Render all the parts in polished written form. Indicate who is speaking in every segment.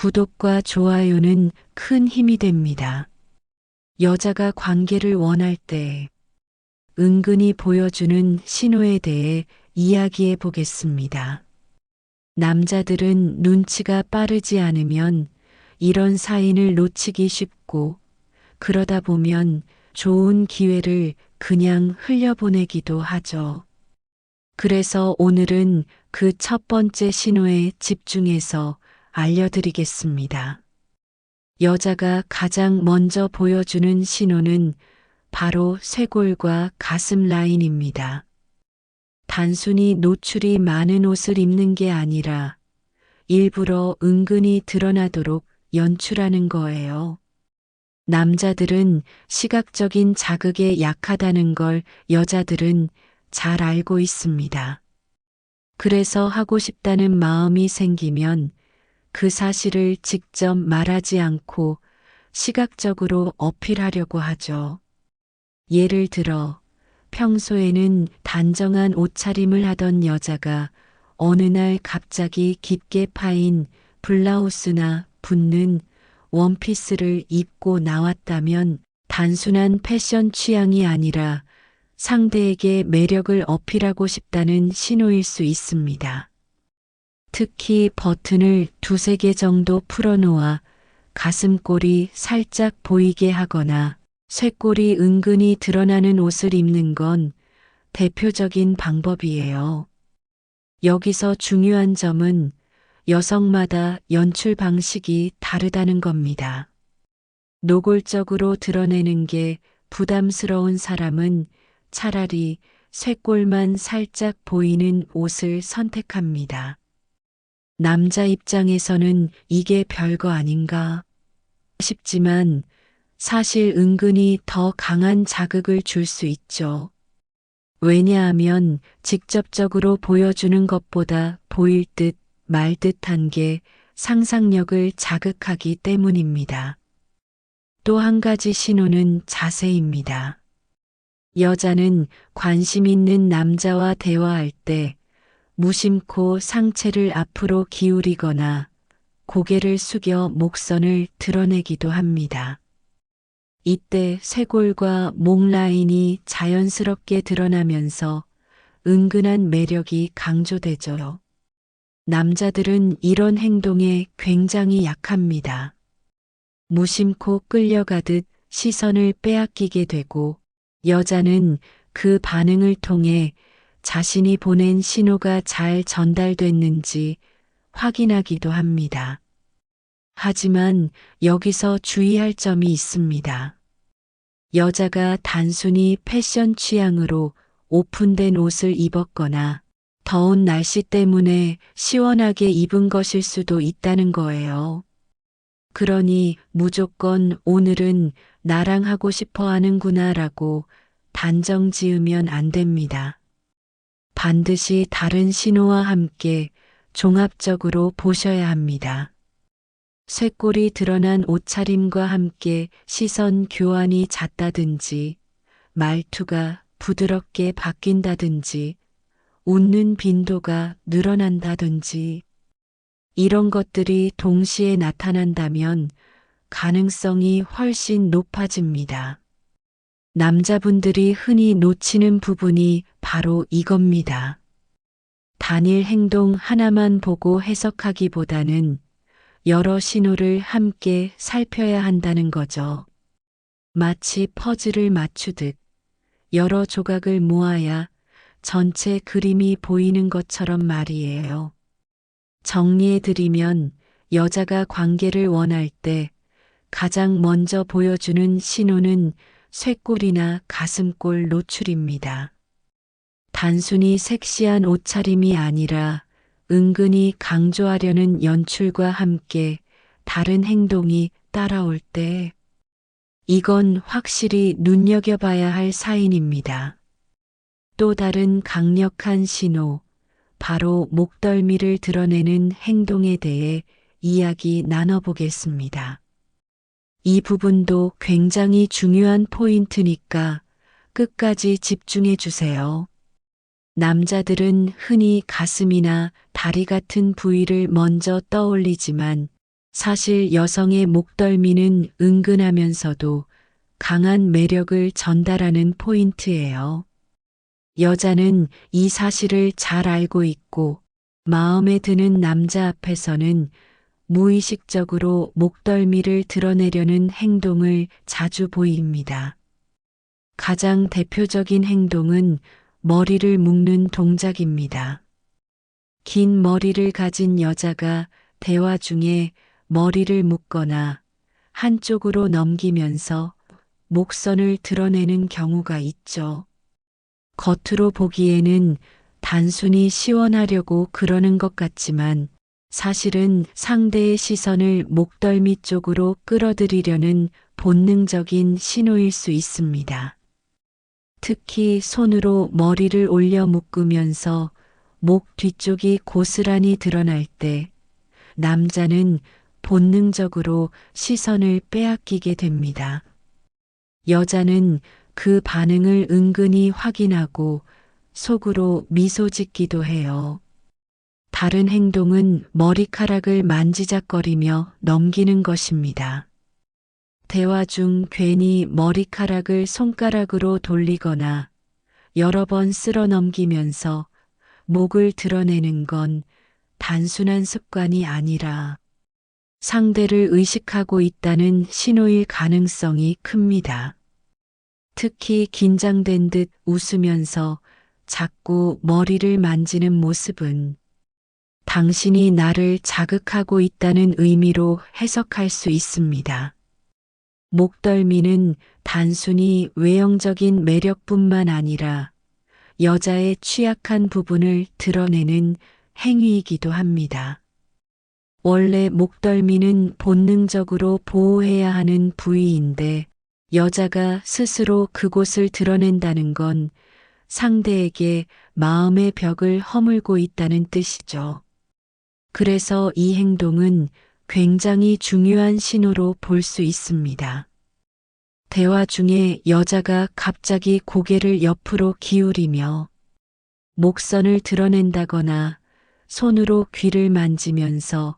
Speaker 1: 구독과 좋아요는 큰 힘이 됩니다. 여자가 관계를 원할 때 은근히 보여주는 신호에 대해 이야기해 보겠습니다. 남자들은 눈치가 빠르지 않으면 이런 사인을 놓치기 쉽고, 그러다 보면 좋은 기회를 그냥 흘려보내기도 하죠. 그래서 오늘은 그 첫 번째 신호에 집중해서 알려드리겠습니다. 여자가 가장 먼저 보여주는 신호는 바로 쇄골과 가슴 라인입니다. 단순히 노출이 많은 옷을 입는 게 아니라 일부러 은근히 드러나도록 연출하는 거예요. 남자들은 시각적인 자극에 약하다는 걸 여자들은 잘 알고 있습니다. 그래서 하고 싶다는 마음이 생기면 그 사실을 직접 말하지 않고 시각적으로 어필하려고 하죠. 예를 들어 평소에는 단정한 옷차림을 하던 여자가 어느 날 갑자기 깊게 파인 블라우스나 붙는 원피스를 입고 나왔다면 단순한 패션 취향이 아니라 상대에게 매력을 어필하고 싶다는 신호일 수 있습니다. 특히 버튼을 두세 개 정도 풀어놓아 가슴골이 살짝 보이게 하거나 쇄골이 은근히 드러나는 옷을 입는 건 대표적인 방법이에요. 여기서 중요한 점은 여성마다 연출 방식이 다르다는 겁니다. 노골적으로 드러내는 게 부담스러운 사람은 차라리 쇄골만 살짝 보이는 옷을 선택합니다. 남자 입장에서는 이게 별거 아닌가 싶지만 사실 은근히 더 강한 자극을 줄 수 있죠. 왜냐하면 직접적으로 보여주는 것보다 보일 듯 말 듯한 게 상상력을 자극하기 때문입니다. 또 한 가지 신호는 자세입니다. 여자는 관심 있는 남자와 대화할 때 무심코 상체를 앞으로 기울이거나 고개를 숙여 목선을 드러내기도 합니다. 이때 쇄골과 목 라인이 자연스럽게 드러나면서 은근한 매력이 강조되죠. 남자들은 이런 행동에 굉장히 약합니다. 무심코 끌려가듯 시선을 빼앗기게 되고, 여자는 그 반응을 통해 자신이 보낸 신호가 잘 전달됐는지 확인하기도 합니다. 하지만 여기서 주의할 점이 있습니다. 여자가 단순히 패션 취향으로 오픈된 옷을 입었거나 더운 날씨 때문에 시원하게 입은 것일 수도 있다는 거예요. 그러니 무조건 오늘은 나랑 하고 싶어 하는구나라고 단정 지으면 안 됩니다. 반드시 다른 신호와 함께 종합적으로 보셔야 합니다. 쇄골이 드러난 옷차림과 함께 시선 교환이 잦다든지, 말투가 부드럽게 바뀐다든지, 웃는 빈도가 늘어난다든지, 이런 것들이 동시에 나타난다면 가능성이 훨씬 높아집니다. 남자분들이 흔히 놓치는 부분이 바로 이겁니다. 단일 행동 하나만 보고 해석하기보다는 여러 신호를 함께 살펴야 한다는 거죠. 마치 퍼즐을 맞추듯 여러 조각을 모아야 전체 그림이 보이는 것처럼 말이에요. 정리해드리면 여자가 관계를 원할 때 가장 먼저 보여주는 신호는 쇄골이나 가슴골 노출입니다. 단순히 섹시한 옷차림이 아니라 은근히 강조하려는 연출과 함께 다른 행동이 따라올 때 이건 확실히 눈여겨봐야 할 사인입니다. 또 다른 강력한 신호, 바로 목덜미를 드러내는 행동에 대해 이야기 나눠보겠습니다. 이 부분도 굉장히 중요한 포인트니까 끝까지 집중해 주세요. 남자들은 흔히 가슴이나 다리 같은 부위를 먼저 떠올리지만 사실 여성의 목덜미는 은근하면서도 강한 매력을 전달하는 포인트예요. 여자는 이 사실을 잘 알고 있고 마음에 드는 남자 앞에서는 무의식적으로 목덜미를 드러내려는 행동을 자주 보입니다. 가장 대표적인 행동은 머리를 묶는 동작입니다. 긴 머리를 가진 여자가 대화 중에 머리를 묶거나 한쪽으로 넘기면서 목선을 드러내는 경우가 있죠. 겉으로 보기에는 단순히 시원하려고 그러는 것 같지만 사실은 상대의 시선을 목덜미 쪽으로 끌어들이려는 본능적인 신호일 수 있습니다. 특히 손으로 머리를 올려 묶으면서 목 뒤쪽이 고스란히 드러날 때 남자는 본능적으로 시선을 빼앗기게 됩니다. 여자는 그 반응을 은근히 확인하고 속으로 미소 짓기도 해요. 다른 행동은 머리카락을 만지작거리며 넘기는 것입니다. 대화 중 괜히 머리카락을 손가락으로 돌리거나 여러 번 쓸어 넘기면서 목을 드러내는 건 단순한 습관이 아니라 상대를 의식하고 있다는 신호일 가능성이 큽니다. 특히 긴장된 듯 웃으면서 자꾸 머리를 만지는 모습은 당신이 나를 자극하고 있다는 의미로 해석할 수 있습니다. 목덜미는 단순히 외형적인 매력뿐만 아니라 여자의 취약한 부분을 드러내는 행위이기도 합니다. 원래 목덜미는 본능적으로 보호해야 하는 부위인데 여자가 스스로 그곳을 드러낸다는 건 상대에게 마음의 벽을 허물고 있다는 뜻이죠. 그래서 이 행동은 굉장히 중요한 신호로 볼 수 있습니다. 대화 중에 여자가 갑자기 고개를 옆으로 기울이며 목선을 드러낸다거나 손으로 귀를 만지면서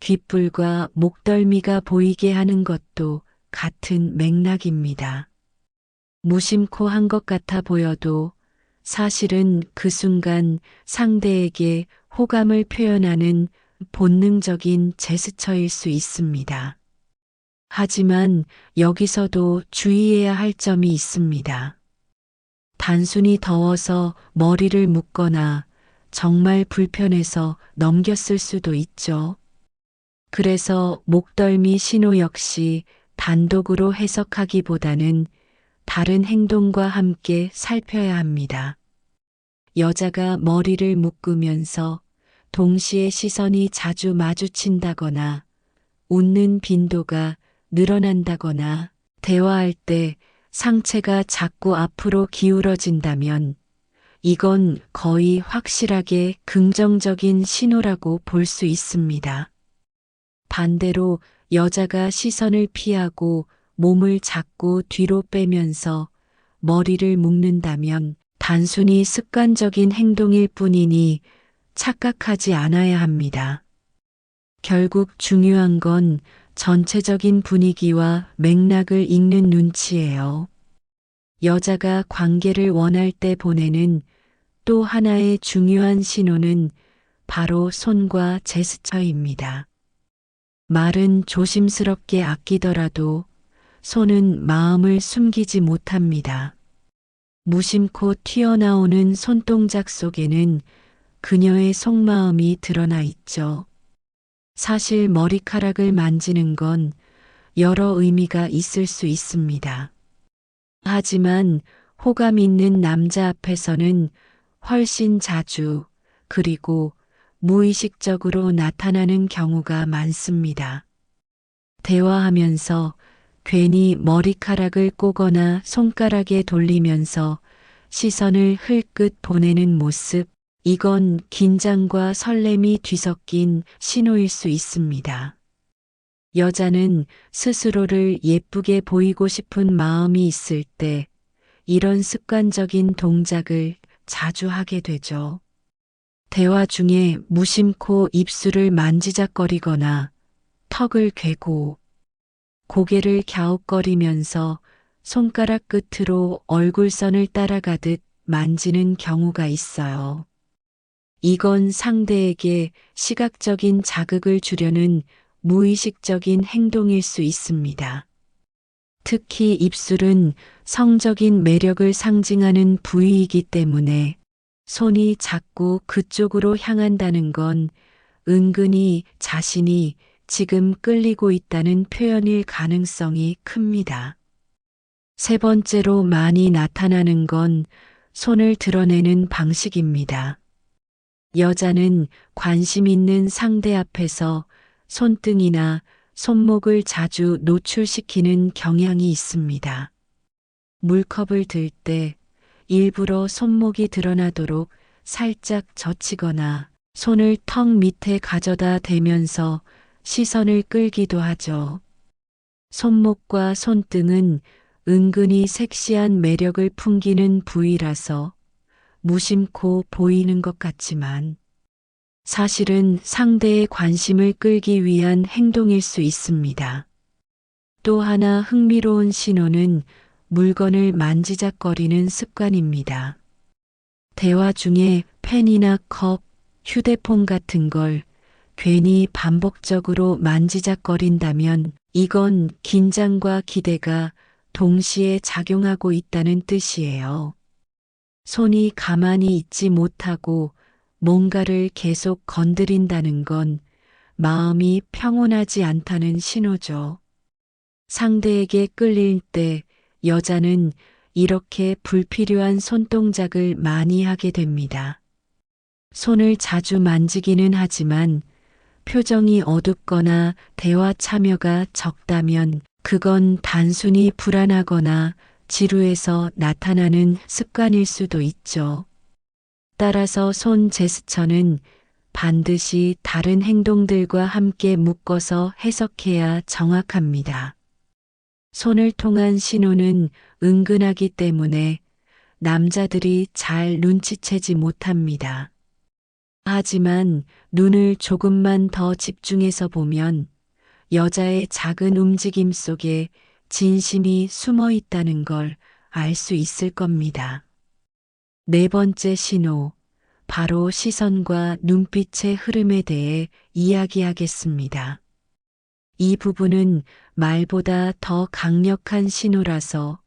Speaker 1: 귓불과 목덜미가 보이게 하는 것도 같은 맥락입니다. 무심코 한 것 같아 보여도 사실은 그 순간 상대에게 호감을 표현하는 본능적인 제스처일 수 있습니다. 하지만 여기서도 주의해야 할 점이 있습니다. 단순히 더워서 머리를 묶거나 정말 불편해서 넘겼을 수도 있죠. 그래서 목덜미 신호 역시 단독으로 해석하기보다는 다른 행동과 함께 살펴야 합니다. 여자가 머리를 묶으면서 동시에 시선이 자주 마주친다거나 웃는 빈도가 늘어난다거나 대화할 때 상체가 자꾸 앞으로 기울어진다면 이건 거의 확실하게 긍정적인 신호라고 볼 수 있습니다. 반대로 여자가 시선을 피하고 몸을 자꾸 뒤로 빼면서 머리를 묶는다면 단순히 습관적인 행동일 뿐이니 착각하지 않아야 합니다. 결국 중요한 건 전체적인 분위기와 맥락을 읽는 눈치예요. 여자가 관계를 원할 때 보내는 또 하나의 중요한 신호는 바로 손과 제스처입니다. 말은 조심스럽게 아끼더라도 손은 마음을 숨기지 못합니다. 무심코 튀어나오는 손동작 속에는 그녀의 속마음이 드러나 있죠. 사실 머리카락을 만지는 건 여러 의미가 있을 수 있습니다. 하지만 호감 있는 남자 앞에서는 훨씬 자주 그리고 무의식적으로 나타나는 경우가 많습니다. 대화하면서 괜히 머리카락을 꼬거나 손가락에 돌리면서 시선을 흘끗 보내는 모습, 이건 긴장과 설렘이 뒤섞인 신호일 수 있습니다. 여자는 스스로를 예쁘게 보이고 싶은 마음이 있을 때 이런 습관적인 동작을 자주 하게 되죠. 대화 중에 무심코 입술을 만지작거리거나 턱을 괴고 고개를 갸웃거리면서 손가락 끝으로 얼굴선을 따라가듯 만지는 경우가 있어요. 이건 상대에게 시각적인 자극을 주려는 무의식적인 행동일 수 있습니다. 특히 입술은 성적인 매력을 상징하는 부위이기 때문에 손이 자꾸 그쪽으로 향한다는 건 은근히 자신이 지금 끌리고 있다는 표현일 가능성이 큽니다. 세 번째로 많이 나타나는 건 손을 드러내는 방식입니다. 여자는 관심 있는 상대 앞에서 손등이나 손목을 자주 노출시키는 경향이 있습니다. 물컵을 들 때 일부러 손목이 드러나도록 살짝 젖히거나 손을 턱 밑에 가져다 대면서 시선을 끌기도 하죠. 손목과 손등은 은근히 섹시한 매력을 풍기는 부위라서 무심코 보이는 것 같지만 사실은 상대의 관심을 끌기 위한 행동일 수 있습니다. 또 하나 흥미로운 신호는 물건을 만지작거리는 습관입니다. 대화 중에 펜이나 컵, 휴대폰 같은 걸 괜히 반복적으로 만지작거린다면 이건 긴장과 기대가 동시에 작용하고 있다는 뜻이에요. 손이 가만히 있지 못하고 뭔가를 계속 건드린다는 건 마음이 평온하지 않다는 신호죠. 상대에게 끌릴 때 여자는 이렇게 불필요한 손동작을 많이 하게 됩니다. 손을 자주 만지기는 하지만 표정이 어둡거나 대화 참여가 적다면 그건 단순히 불안하거나 지루해서 나타나는 습관일 수도 있죠. 따라서 손 제스처는 반드시 다른 행동들과 함께 묶어서 해석해야 정확합니다. 손을 통한 신호는 은근하기 때문에 남자들이 잘 눈치채지 못합니다. 하지만 눈을 조금만 더 집중해서 보면 여자의 작은 움직임 속에 진심이 숨어 있다는 걸 알 수 있을 겁니다. 네 번째 신호, 바로 시선과 눈빛의 흐름에 대해 이야기하겠습니다. 이 부분은 말보다 더 강력한 신호라서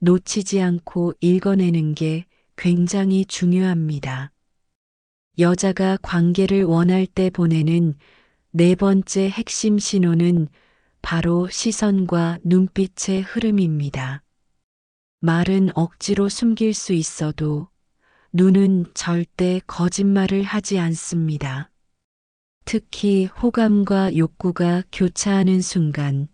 Speaker 1: 놓치지 않고 읽어내는 게 굉장히 중요합니다. 여자가 관계를 원할 때 보내는 네 번째 핵심 신호는 바로 시선과 눈빛의 흐름입니다. 말은 억지로 숨길 수 있어도 눈은 절대 거짓말을 하지 않습니다. 특히 호감과 욕구가 교차하는 순간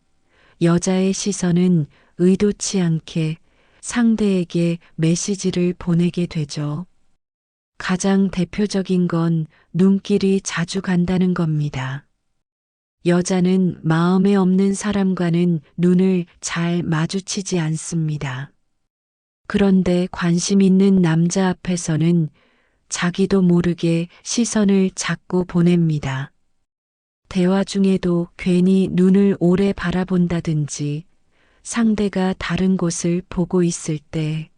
Speaker 1: 여자의 시선은 의도치 않게 상대에게 메시지를 보내게 되죠. 가장 대표적인 건 눈길이 자주 간다는 겁니다. 여자는 마음에 없는 사람과는 눈을 잘 마주치지 않습니다. 그런데 관심 있는 남자 앞에서는 자기도 모르게 시선을 자꾸 보냅니다. 대화 중에도 괜히 눈을 오래 바라본다든지 상대가 다른 곳을 보고 있을 때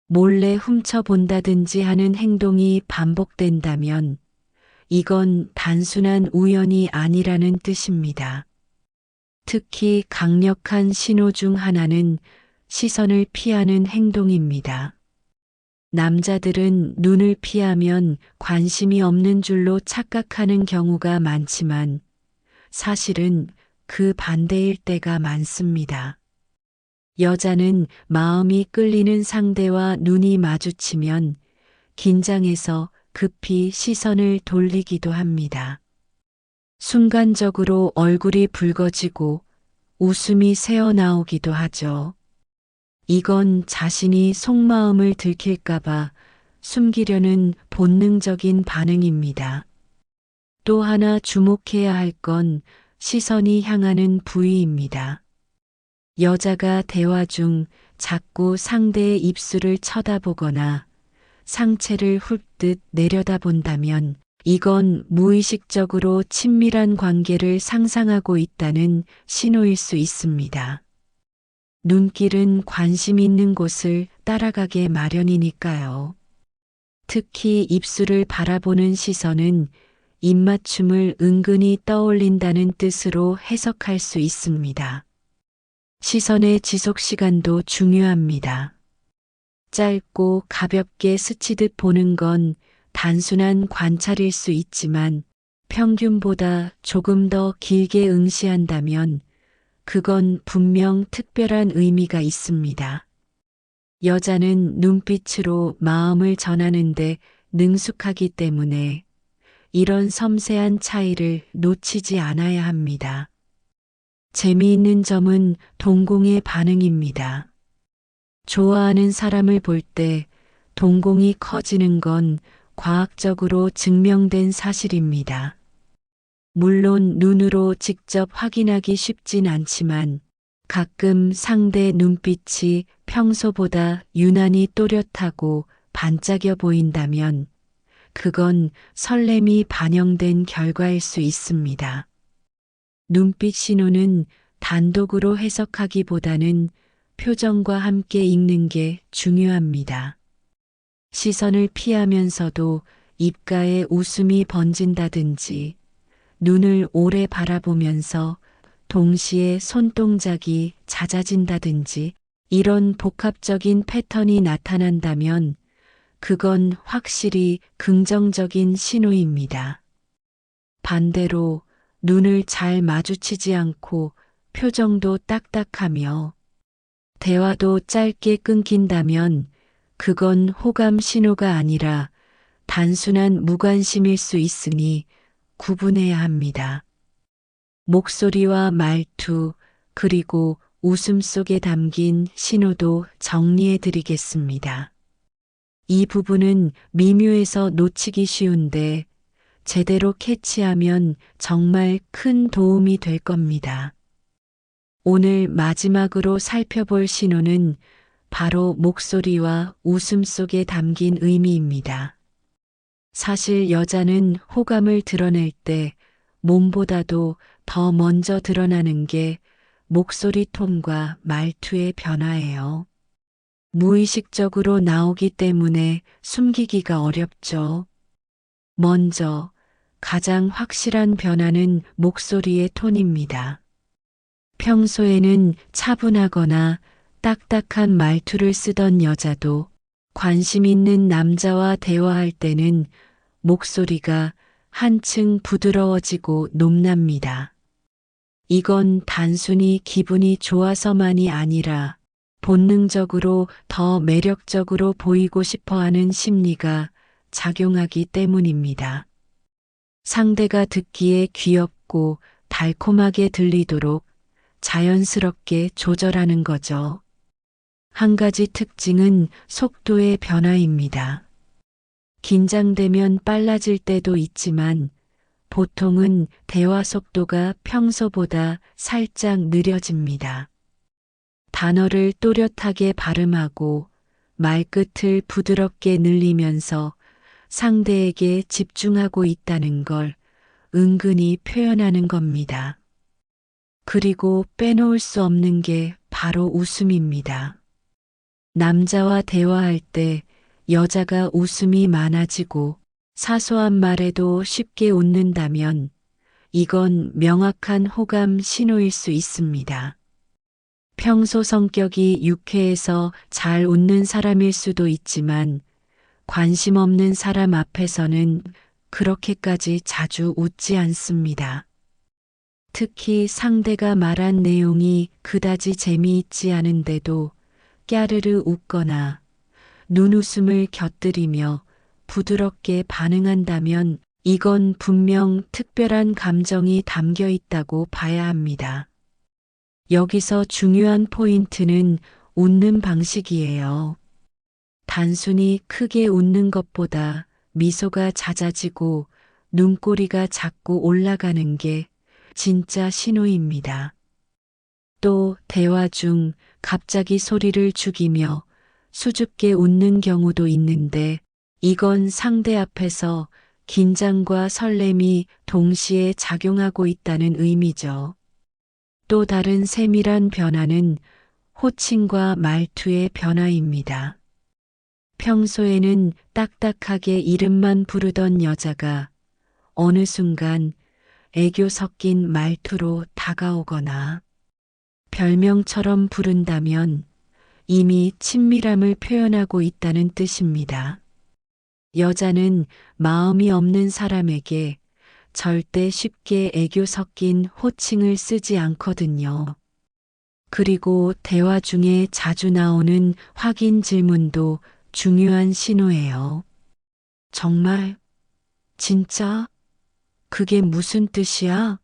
Speaker 1: 몰래 훔쳐본다든지 하는 행동이 반복된다면 이건 단순한 우연이 아니라는 뜻입니다. 특히 강력한 신호 중 하나는 시선을 피하는 행동입니다. 남자들은 눈을 피하면 관심이 없는 줄로 착각하는 경우가 많지만 사실은 그 반대일 때가 많습니다. 여자는 마음이 끌리는 상대와 눈이 마주치면 긴장해서 급히 시선을 돌리기도 합니다. 순간적으로 얼굴이 붉어지고 웃음이 새어나오기도 하죠. 이건 자신이 속마음을 들킬까봐 숨기려는 본능적인 반응입니다. 또 하나 주목해야 할 건 시선이 향하는 부위입니다. 여자가 대화 중 자꾸 상대의 입술을 쳐다보거나 상체를 훑듯 내려다본다면 이건 무의식적으로 친밀한 관계를 상상하고 있다는 신호일 수 있습니다. 눈길은 관심 있는 곳을 따라가게 마련이니까요. 특히 입술을 바라보는 시선은 입맞춤을 은근히 떠올린다는 뜻으로 해석할 수 있습니다. 시선의 지속 시간도 중요합니다. 짧고 가볍게 스치듯 보는 건 단순한 관찰일 수 있지만 평균보다 조금 더 길게 응시한다면 그건 분명 특별한 의미가 있습니다. 여자는 눈빛으로 마음을 전하는데 능숙하기 때문에 이런 섬세한 차이를 놓치지 않아야 합니다. 재미있는 점은 동공의 반응입니다. 좋아하는 사람을 볼 때 동공이 커지는 건 과학적으로 증명된 사실입니다. 물론 눈으로 직접 확인하기 쉽진 않지만 가끔 상대 눈빛이 평소보다 유난히 또렷하고 반짝여 보인다면 그건 설렘이 반영된 결과일 수 있습니다. 눈빛 신호는 단독으로 해석하기보다는 표정과 함께 읽는 게 중요합니다. 시선을 피하면서도 입가에 웃음이 번진다든지 눈을 오래 바라보면서 동시에 손동작이 잦아진다든지 이런 복합적인 패턴이 나타난다면 그건 확실히 긍정적인 신호입니다. 반대로 눈을 잘 마주치지 않고 표정도 딱딱하며 대화도 짧게 끊긴다면 그건 호감 신호가 아니라 단순한 무관심일 수 있으니 구분해야 합니다. 목소리와 말투 그리고 웃음 속에 담긴 신호도 정리해 드리겠습니다. 이 부분은 미묘해서 놓치기 쉬운데 제대로 캐치하면 정말 큰 도움이 될 겁니다. 오늘 마지막으로 살펴볼 신호는 바로 목소리와 웃음 속에 담긴 의미입니다. 사실 여자는 호감을 드러낼 때 몸보다도 더 먼저 드러나는 게 목소리 톤과 말투의 변화예요. 무의식적으로 나오기 때문에 숨기기가 어렵죠. 먼저 가장 확실한 변화는 목소리의 톤입니다. 평소에는 차분하거나 딱딱한 말투를 쓰던 여자도 관심 있는 남자와 대화할 때는 목소리가 한층 부드러워지고 높납니다. 이건 단순히 기분이 좋아서만이 아니라 본능적으로 더 매력적으로 보이고 싶어 하는 심리가 작용하기 때문입니다. 상대가 듣기에 귀엽고 달콤하게 들리도록 자연스럽게 조절하는 거죠. 한 가지 특징은 속도의 변화입니다. 긴장되면 빨라질 때도 있지만 보통은 대화 속도가 평소보다 살짝 느려집니다. 단어를 또렷하게 발음하고 말끝을 부드럽게 늘리면서 상대에게 집중하고 있다는 걸 은근히 표현하는 겁니다. 그리고 빼놓을 수 없는 게 바로 웃음입니다. 남자와 대화할 때 여자가 웃음이 많아지고 사소한 말에도 쉽게 웃는다면 이건 명확한 호감 신호일 수 있습니다. 평소 성격이 유쾌해서 잘 웃는 사람일 수도 있지만 관심 없는 사람 앞에서는 그렇게까지 자주 웃지 않습니다. 특히 상대가 말한 내용이 그다지 재미있지 않은데도 깨르르 웃거나 눈웃음을 곁들이며 부드럽게 반응한다면 이건 분명 특별한 감정이 담겨 있다고 봐야 합니다. 여기서 중요한 포인트는 웃는 방식이에요. 단순히 크게 웃는 것보다 미소가 잦아지고 눈꼬리가 자꾸 올라가는 게 진짜 신호입니다. 또 대화 중 갑자기 소리를 죽이며 수줍게 웃는 경우도 있는데 이건 상대 앞에서 긴장과 설렘이 동시에 작용하고 있다는 의미죠. 또 다른 세밀한 변화는 호칭과 말투의 변화입니다. 평소에는 딱딱하게 이름만 부르던 여자가 어느 순간 애교 섞인 말투로 다가오거나 별명처럼 부른다면 이미 친밀함을 표현하고 있다는 뜻입니다. 여자는 마음이 없는 사람에게 절대 쉽게 애교 섞인 호칭을 쓰지 않거든요. 그리고 대화 중에 자주 나오는 확인 질문도 중요한 신호예요. 정말? 진짜? 그게 무슨 뜻이야?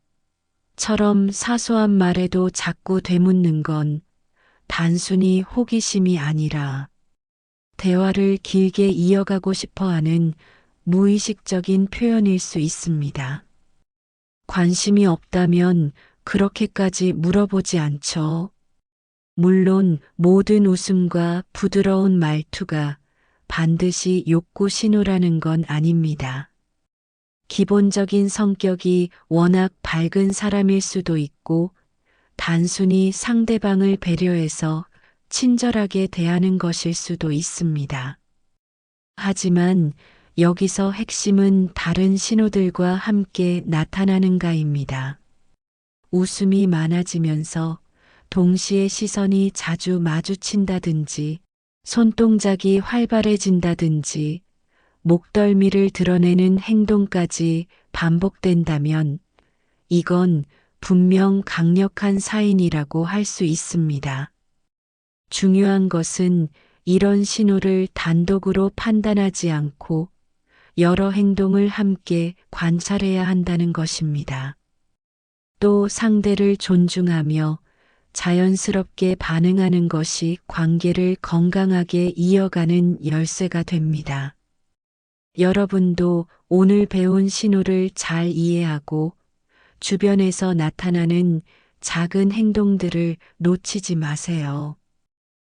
Speaker 1: 처럼 사소한 말에도 자꾸 되묻는 건 단순히 호기심이 아니라 대화를 길게 이어가고 싶어 하는 무의식적인 표현일 수 있습니다. 관심이 없다면 그렇게까지 물어보지 않죠. 물론 모든 웃음과 부드러운 말투가 반드시 욕구 신호라는 건 아닙니다. 기본적인 성격이 워낙 밝은 사람일 수도 있고 단순히 상대방을 배려해서 친절하게 대하는 것일 수도 있습니다. 하지만 여기서 핵심은 다른 신호들과 함께 나타나는가입니다. 웃음이 많아지면서 동시에 시선이 자주 마주친다든지, 손동작이 활발해진다든지, 목덜미를 드러내는 행동까지 반복된다면 이건 분명 강력한 사인이라고 할 수 있습니다. 중요한 것은 이런 신호를 단독으로 판단하지 않고 여러 행동을 함께 관찰해야 한다는 것입니다. 또 상대를 존중하며 자연스럽게 반응하는 것이 관계를 건강하게 이어가는 열쇠가 됩니다. 여러분도 오늘 배운 신호를 잘 이해하고 주변에서 나타나는 작은 행동들을 놓치지 마세요.